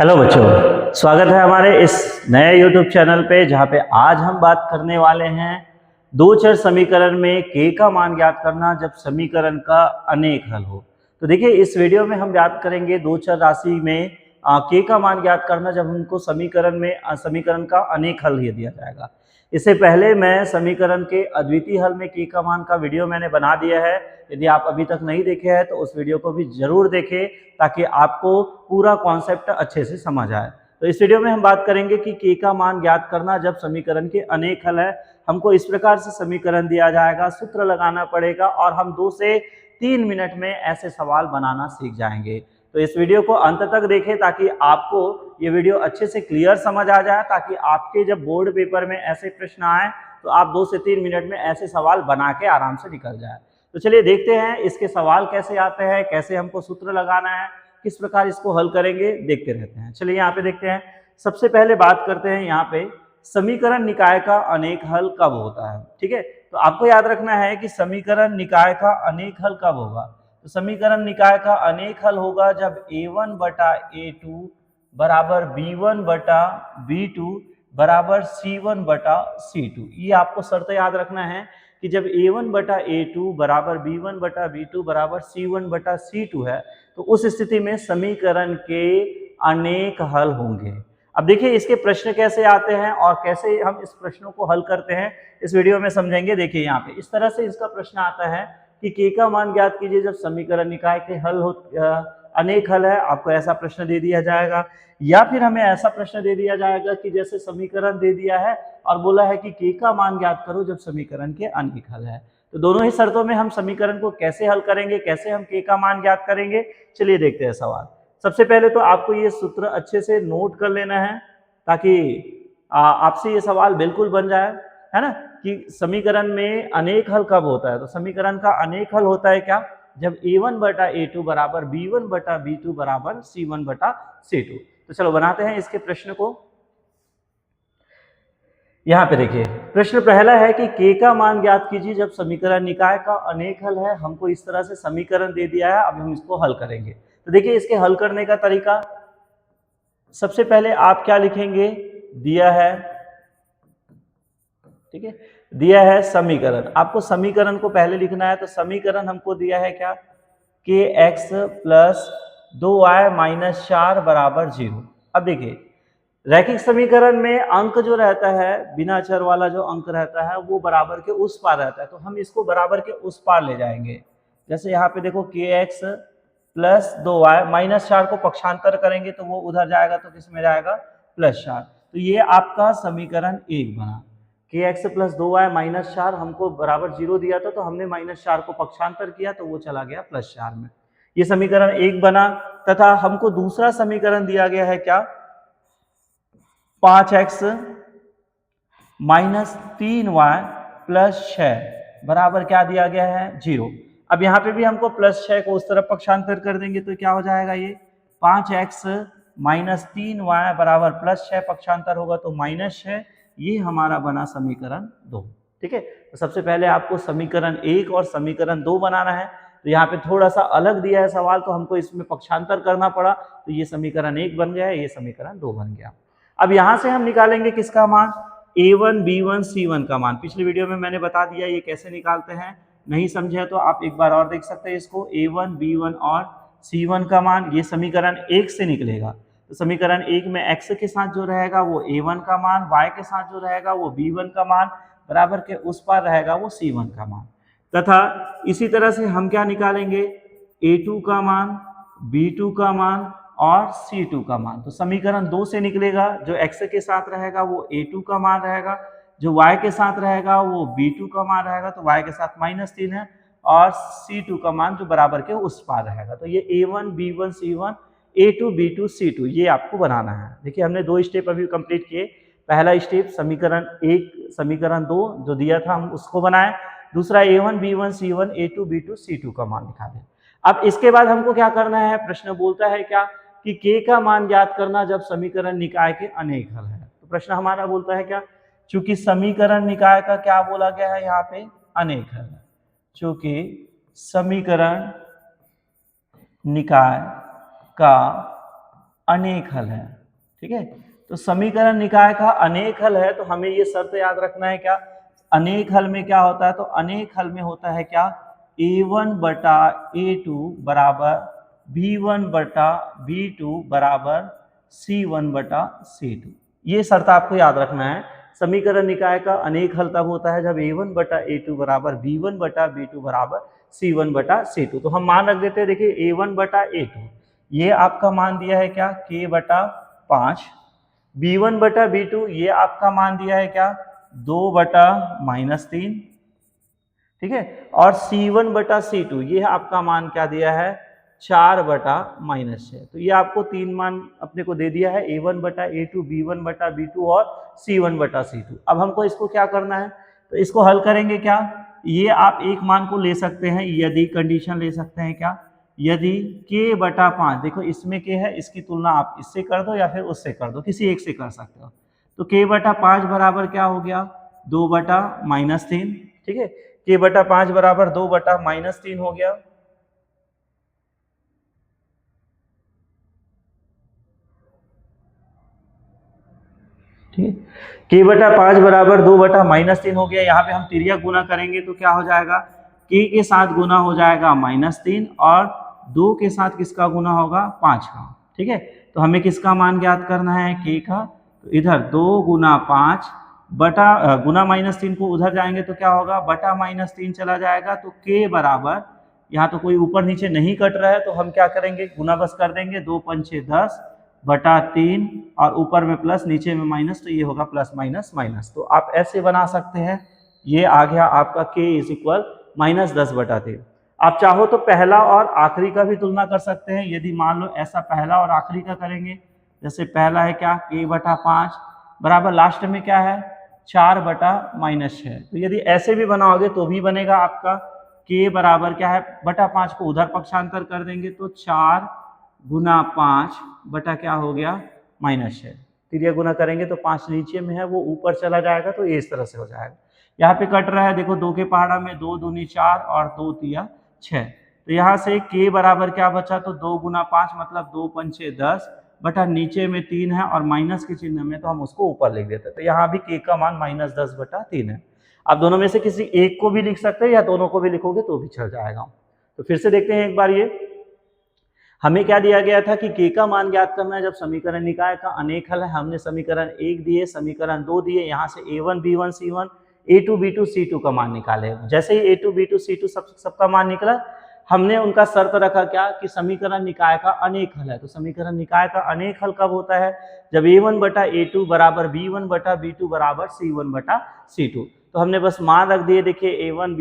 Hello बच्चों, स्वागत है हमारे इस नए YouTube चैनल पे जहाँ पे आज हम बात करने वाले हैं दो चर समीकरण में के का मान ज्ञात करना जब समीकरण का अनेक हल हो। तो देखिए इस वीडियो में हम बात करेंगे दो चर राशि में के का मान ज्ञात करना जब हमको समीकरण का अनेक हल दिया जाएगा। इससे पहले मैं समीकरण के अद्वितीय हल में के का मान का वीडियो मैंने बना दिया है। यदि आप अभी तक नहीं देखे हैं तो उस वीडियो को भी जरूर देखें ताकि आपको पूरा कॉन्सेप्ट अच्छे से समझ आए। तो इस वीडियो में हम बात करेंगे कि के का मान ज्ञात करना जब समीकरण के अनेक हल है। हमको इस प्रकार से समीकरण दिया जाएगा, सूत्र लगाना पड़ेगा और हम 2 से 3 मिनट में ऐसे सवाल बनाना सीख जाएंगे। तो इस वीडियो को अंत तक देखें ताकि आपको ये वीडियो अच्छे से क्लियर समझ आ जाए, ताकि आपके जब बोर्ड पेपर में ऐसे प्रश्न आए तो आप 2 से 3 मिनट में ऐसे सवाल बना के आराम से निकल जाए। तो चलिए देखते हैं इसके सवाल कैसे आते हैं, कैसे हमको सूत्र लगाना है, किस प्रकार इसको हल करेंगे, देखते रहते हैं। चलिए यहाँ पे देखते हैं। सबसे पहले बात करते हैं यहाँ पे समीकरण निकाय का अनेक हल कब होता है। ठीक है, तो आपको याद रखना है कि समीकरण निकाय का अनेक हल कब होगा। तो समीकरण निकाय का अनेक हल होगा जब a1 बटा a2 बराबर b1 बटा b2 बराबर c1 बटा c2। ये आपको शर्त याद रखना है कि जब a1 बटा a2 बराबर b1 बटा b2 बराबर c1 बटा c2 है तो उस स्थिति में समीकरण के अनेक हल होंगे। अब देखिए इसके प्रश्न कैसे आते हैं और कैसे हम इस प्रश्नों को हल करते हैं इस वीडियो में समझेंगे। देखिए यहाँ पे इस तरह से इसका प्रश्न आता है कि के का मान ज्ञात कीजिए जब समीकरण निकाय के अनेक हल है। आपको ऐसा प्रश्न दे दिया जाएगा या फिर हमें ऐसा प्रश्न दे दिया जाएगा कि जैसे समीकरण दे दिया है और बोला है कि के का मान ज्ञात करो जब समीकरण के अनेक हल है। तो दोनों ही शर्तों में हम समीकरण को कैसे हल करेंगे, कैसे हम के का मान ज्ञात करेंगे, चलिए देखते हैं सवाल। सबसे पहले तो आपको ये सूत्र अच्छे से नोट कर लेना है ताकि आपसे ये सवाल बिल्कुल बन जाए, है ना, कि समीकरण में अनेक हल कब होता है। तो समीकरण का अनेक हल होता है क्या, जब a1 बटा a2 बराबर b1 बटा b2 बराबर c1 बटा c2। तो चलो बनाते हैं इसके प्रश्न को। यहाँ पे देखिए प्रश्न पहला है कि के का मान ज्ञात कीजिए जब समीकरण निकाय का अनेक हल है। हमको इस तरह से समीकरण दे दिया है, अब हम इसको हल करेंगे। तो देखिए इसके हल करने का तरीका, सबसे पहले आप क्या लिखेंगे, दिया है, ठीक है, दिया है समीकरण। आपको समीकरण को पहले लिखना है। तो समीकरण हमको दिया है क्या, के एक्स प्लस 2y माइनस 4 बराबर 0। अब देखिए रैखिक समीकरण में अंक जो रहता है, बिना चर वाला जो अंक रहता है वो बराबर के उस पार रहता है, तो हम इसको बराबर के उस पार ले जाएंगे। जैसे यहाँ पे देखो के एक्स प्लस 2y माइनस 4 को पक्षांतर करेंगे तो वो उधर जाएगा, तो किस में जाएगा, प्लस 4। तो ये आपका समीकरण 1 बना। के एक्स प्लस 2y माइनस 4 हमको बराबर 0 दिया था, तो हमने माइनस 4 को पक्षांतर किया तो वो चला गया प्लस 4 में। ये समीकरण 1 बना। तथा हमको दूसरा समीकरण दिया गया है क्या, 5x माइनस 3y प्लस 6 बराबर क्या दिया गया है, 0। अब यहाँ पे भी हमको प्लस 6 को उस तरफ पक्षांतर कर देंगे तो क्या हो जाएगा, ये 5x माइनस 3y बराबर प्लस 6 पक्षांतर होगा तो माइनस 6। ये हमारा बना समीकरण 2। ठीक है, तो सबसे पहले आपको समीकरण 1 और समीकरण 2 बनाना है। तो यहाँ पे थोड़ा सा अलग दिया है सवाल, तो हमको इसमें पक्षांतर करना पड़ा, तो ये समीकरण 1 बन गया, ये समीकरण 2 बन गया। अब यहां से हम निकालेंगे किसका मान, a1 b1 c1 का मान। पिछले वीडियो में मैंने बता दिया ये कैसे निकालते हैं, नहीं समझे तो आप एक बार और देख सकते हैं इसको। a1 b1 और c1 का मान ये समीकरण 1 से निकलेगा। तो समीकरण 1 में x के साथ जो रहेगा वो a1 का मान, y के साथ जो रहेगा वो b1 का मान, बराबर के उस पार रहेगा वो c1 का मान। तथा इसी तरह से हम क्या निकालेंगे, a2 का मान, b2 का मान और c2 का मान। तो समीकरण 2 से निकलेगा, जो x के साथ रहेगा वो a2 का मान रहेगा, जो y के साथ रहेगा वो b2 का मान रहेगा, तो y के साथ -3 है, और c2 का मान जो बराबर के उस पार रहेगा। तो ये a1 b1 c1 a2 b2 c2 ये आपको बनाना है। देखिए हमने 2 स्टेप अभी कंप्लीट किए। पहला स्टेप समीकरण 1 समीकरण 2 जो दिया था हम उसको बनाए, दूसरा a1 b1 c1 a2 b2 c2 का मान निकालें। अब इसके बाद हमको क्या करना है, प्रश्न बोलता है क्या कि के का मान ज्ञात करना जब समीकरण निकाय के अनेक हल है। तो प्रश्न हमारा बोलता है क्या, चूंकि समीकरण निकाय का क्या बोला गया है यहाँ पे, अनेक हल है। चूंकि समीकरण निकाय का अनेक हल है। ठीक है, तो समीकरण निकाय का अनेक हल है, तो हमें ये शर्त याद रखना है क्या, अनेक हल में क्या होता है, तो अनेक हल में होता है क्या, a1 बटा a2 बराबर b1 बटा b2 बराबर c1 बटा c2। ये शर्त आपको याद रखना है। समीकरण निकाय का अनेक हल तब होता है जब a1 बटा a2 बराबर b1 बटा b2 बराबर c1 बटा c2। तो हम मान रख देते हैं, देखिए a1 बटा a2 ये आपका मान दिया है क्या, k बटा 5, b1 बटा b2 ये आपका मान दिया है क्या, 2 बटा -3, ठीक है, और c1 बटा c2 ये आपका मान क्या दिया है, 4 बटा -6। तो ये आपको तीन मान अपने को दे दिया है, a1 बटा a2, b1 बटा b2 और c1 बटा c2। अब हमको इसको क्या करना है, तो इसको हल करेंगे क्या, ये आप एक मान को ले सकते हैं, यदि कंडीशन ले सकते हैं क्या, यदि k बटा 5, देखो इसमें k है, इसकी तुलना आप इससे कर दो या फिर उससे कर दो, किसी एक से कर सकते हो। तो k बटा 5 बराबर क्या हो गया, 2 बटा -3, ठीक है, k बटा 5 बराबर 2 बटा -3 हो गया। ठीक है, k बटा 5 बराबर 2 बटा -3 हो गया। यहाँ पे हम तिर्यक गुना करेंगे तो क्या हो जाएगा, k के साथ गुना हो जाएगा -3 और 2 के साथ किसका गुना होगा, 5 का। ठीक है, तो हमें किसका मान ज्ञात करना है, k का। तो इधर 2 गुना 5 बटा गुना -3 को उधर जाएंगे तो क्या होगा, बटा -3 चला जाएगा। तो k बराबर, यहाँ तो कोई ऊपर नीचे नहीं कट रहा है तो हम क्या करेंगे, गुना बस कर देंगे, 2 पंचे 10 बटा 3 और ऊपर में प्लस नीचे में माइनस, तो ये होगा प्लस माइनस माइनस। तो आप ऐसे बना सकते हैं, ये आ गया आपका k इज इक्वल -10 बटा 3। आप चाहो तो पहला और आखिरी का भी तुलना कर सकते हैं। यदि मान लो ऐसा पहला और आखिरी का करेंगे, जैसे पहला है क्या, k बटा 5 बराबर लास्ट में क्या है, 4 बटा -6। तो यदि ऐसे भी बनाओगे तो भी बनेगा आपका, k बराबर क्या है, बटा 5 को उधर पक्षांतर कर देंगे तो 4 गुना 5 बटा क्या हो गया, -6। तिर्यक गुना करेंगे तो 5 नीचे में है, वो ऊपर चला जाएगा, तो ये इस तरह से हो जाएगा। यहाँ पे कट रहा है, देखो 2 के पहाड़ा में 2 दूनी 4 और 2 तिया 6। तो यहाँ से k बराबर क्या बचा, तो 2 गुना 5 मतलब 2 पंचे 10 बटा नीचे में 3 है और माइनस के चिन्ह में तो हम उसको ऊपर लिख देते हैं। तो यहाँ भी k का मान -10 बटा 3 है। आप दोनों में से किसी एक को भी लिख सकते हैं या दोनों को भी लिखोगे तो भी चल जाएगा। तो फिर से देखते हैं एक बार, ये हमें क्या दिया गया था कि k का मान ज्ञात करना है जब समीकरण निकाय का अनेक हल है। हमने समीकरण 1 दिए, समीकरण 2 दिए, यहाँ से a1 b1 c1 a2 b2 c2 का मान निकाले। जैसे ही a2 b2 c2 सबका मान निकला, हमने उनका शर्त रखा क्या, कि समीकरण निकाय का अनेक हल है। तो समीकरण निकाय का अनेक हल कब होता है, जब a1 बटा a2 बराबर b1 बटा b2 बराबर c1 बटा c2। तो हमने बस मान रख दिए, देखिए a1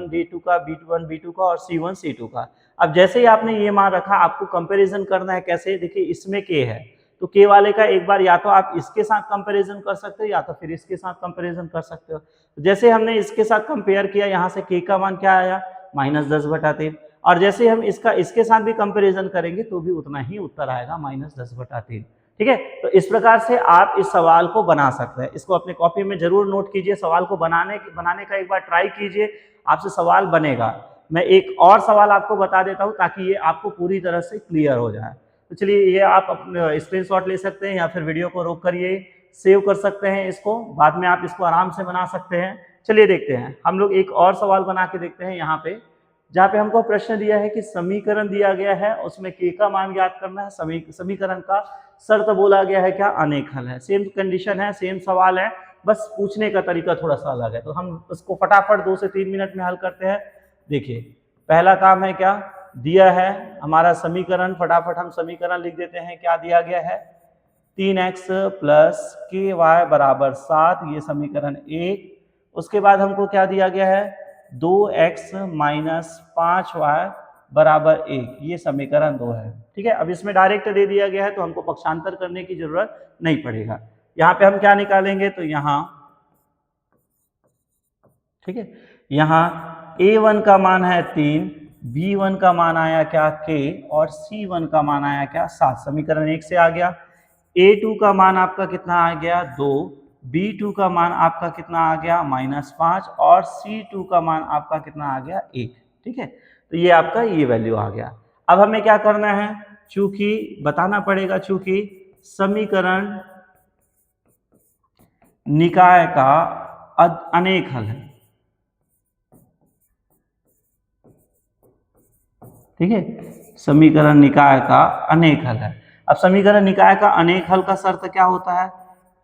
b2 का, b1 b2 का और c1 c2 का। अब जैसे ही आपने ये मान रखा, आपको कंपैरिजन करना है। कैसे, देखिए इसमें k है तो k वाले का एक बार या तो आप इसके साथ कंपैरिजन कर सकते हो या तो फिर इसके साथ कंपैरिजन कर सकते हो। तो जैसे हमने इसके साथ कंपेयर किया, यहाँ से k का मान क्या आया, -10 बटा 3, और जैसे हम इसके साथ भी कंपैरिजन करेंगे तो भी उतना ही उत्तर आएगा, -10 बटा 3। ठीक है, तो इस प्रकार से आप इस सवाल को बना सकते हैं। इसको अपने कॉपी में जरूर नोट कीजिए, सवाल को बनाने का एक बार ट्राई कीजिए, आपसे सवाल बनेगा। मैं एक और सवाल आपको बता देता हूं ताकि ये आपको पूरी तरह से क्लियर हो जाए। तो चलिए, ये आप अपने स्क्रीनशॉट ले सकते हैं या फिर वीडियो को रोक कर ये सेव कर सकते हैं, इसको बाद में आप इसको आराम से बना सकते हैं। चलिए देखते हैं, हम लोग एक और सवाल बना के देखते हैं यहाँ पे, जहाँ पे हमको प्रश्न दिया है कि समीकरण दिया गया है, उसमें k का मान ज्ञात करना है। समीकरण का शर्त बोला गया है क्या, अनेक हल है। सेम कंडीशन है, सेम सवाल है, बस पूछने का तरीका थोड़ा सा अलग है। तो हम उसको फटाफट 2 से 3 मिनट में हल करते हैं। देखिए, पहला काम है क्या, दिया है हमारा समीकरण, फटाफट हम समीकरण लिख देते हैं। क्या दिया गया है, 3x प्लस ky बराबर 7, ये समीकरण 1। उसके बाद हमको क्या दिया गया है, 2x माइनस 5y बराबर 1, ये समीकरण 2 है। ठीक है, अब इसमें डायरेक्ट दे दिया गया है तो हमको पक्षांतर करने की जरूरत नहीं पड़ेगा। यहाँ पे हम क्या निकालेंगे, तो यहाँ, ठीक है, यहाँ a1 का मान है 3, b1 का मान आया क्या, k, और c1 का मान आया क्या, 7। समीकरण 1 से आ गया। a2 का मान आपका कितना आ गया, 2, b2 का मान आपका कितना आ गया, -5, और c2 का मान आपका कितना आ गया, 1। ठीक है, तो ये आपका ये वैल्यू आ गया। अब हमें क्या करना है, चूंकि बताना पड़ेगा, चूंकि समीकरण निकाय का अनेक हल है। ठीक है, समीकरण निकाय का अनेक हल है। अब समीकरण निकाय का अनेक हल का शर्त क्या होता है?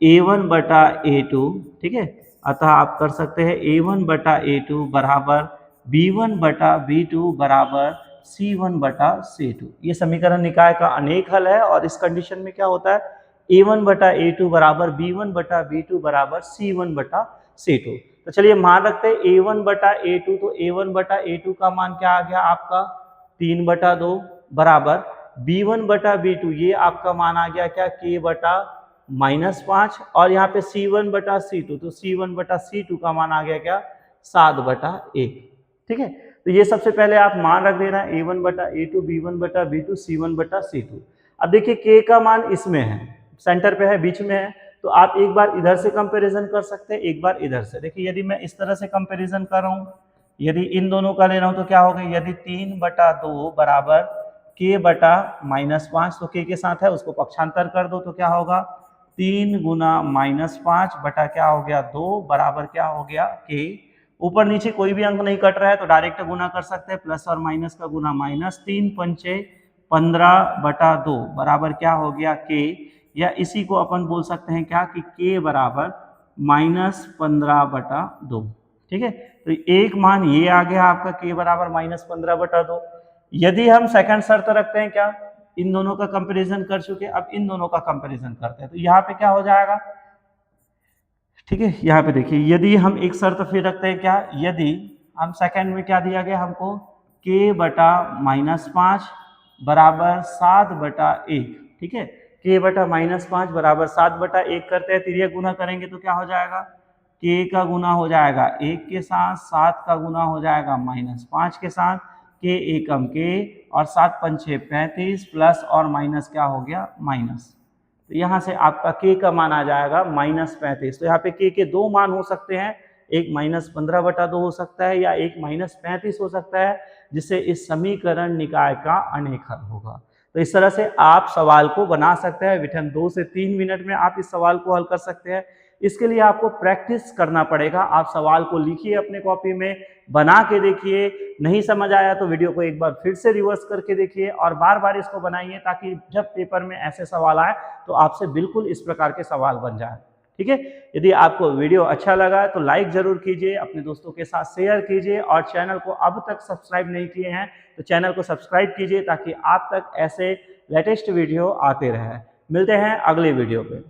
a1 बटा a2। ठीक है, अतः आप कर सकते हैं a1 बटा a2 बराबर b1 बटा b2 बराबर c1 बटा c2। ये समीकरण निकाय का अनेक हल है और इस कंडीशन में क्या होता है? a1 बटा a2 बराबर b1 बटा b2 बराबर c1 बटा c2। तो चलिए मान रखते हैं a1 बटा a2, तो a1 बटा a2 का मान क्या आ गया आपका? 3 बटा 2 बराबर b1 बटा b2, ये आपका मान आ गया क्या? k बटा -5, और यहाँ पे c1 बटा c2, तो c1 बटा c2 का मान आ गया क्या? 7 बटा 1। ठीक है, तो ये सबसे पहले आप मान रख देना, a1 बटा a2, b1 बटा b2, c1 बटा c2। अब देखिए k का मान इसमें है, सेंटर पे है, बीच में है, तो आप एक बार इधर से कंपैरिजन कर सकते हैं, एक बार इधर से। देखिए यदि मैं इस तरह से कंपैरिजन कर रहा हूँ, यदि इन दोनों का ले रहा हूं तो क्या होगा? यदि 3 बटा 2 बराबर k बटा -5, तो k के साथ है उसको पक्षांतर कर दो तो क्या होगा? 3 गुना -5 बटा क्या हो गया? 2 बराबर क्या हो गया? k। ऊपर नीचे कोई भी अंक नहीं कट रहा है तो डायरेक्ट गुना कर सकते हैं, प्लस और माइनस का गुना माइनस, 3 पंचे 15 बटा 2 बराबर क्या हो गया? k। या इसी को अपन बोल सकते हैं क्या कि k बराबर -15 बटा 2। ठीक है, तो एक मान ये आ गया आपका k बराबर -15 बटा 2। यदि हम सेकंड शर्त रखते हैं क्या? इन दोनों का कंपैरिजन कर चुके, अब इन दोनों का कंपैरिजन करते हैं, तो यहाँ पे क्या हो जाएगा? ठीक है, यहाँ पे देखिए यदि हम एक शर्त फिर रखते हैं क्या? यदि हम सेकंड में क्या दिया गया हमको? k बटा -5 बराबर 7 बटा 1। ठीक है, k बटा -5 बराबर 7 बटा 1 करते हैं, तिर्यक गुना करेंगे तो क्या हो जाएगा? k का गुना हो जाएगा 1 के साथ, 7 का गुना हो जाएगा -5 के साथ, k एकम k, और 7 पंचे 35, प्लस और माइनस क्या हो गया? माइनस। तो यहाँ से आपका k का मान आ जाएगा -35। तो यहाँ पे k के दो मान हो सकते हैं, एक -15 बटा 2 हो सकता है, या एक -35 हो सकता है, जिससे इस समीकरण निकाय का अनेक हल होगा। तो इस तरह से आप सवाल को बना सकते हैं, विथिन 2 से 3 मिनट में आप इस सवाल को हल कर सकते हैं। इसके लिए आपको प्रैक्टिस करना पड़ेगा। आप सवाल को लिखिए अपने कॉपी में, बना के देखिए, नहीं समझ आया तो वीडियो को एक बार फिर से रिवर्स करके देखिए और बार बार इसको बनाइए, ताकि जब पेपर में ऐसे सवाल आए तो आपसे बिल्कुल इस प्रकार के सवाल बन जाए। ठीक है, यदि आपको वीडियो अच्छा लगा तो लाइक जरूर कीजिए, अपने दोस्तों के साथ शेयर कीजिए, और चैनल को अब तक सब्सक्राइब नहीं किए हैं तो चैनल को सब्सक्राइब कीजिए, ताकि आप तक ऐसे लेटेस्ट वीडियो आते रहे। मिलते हैं अगले वीडियो पे।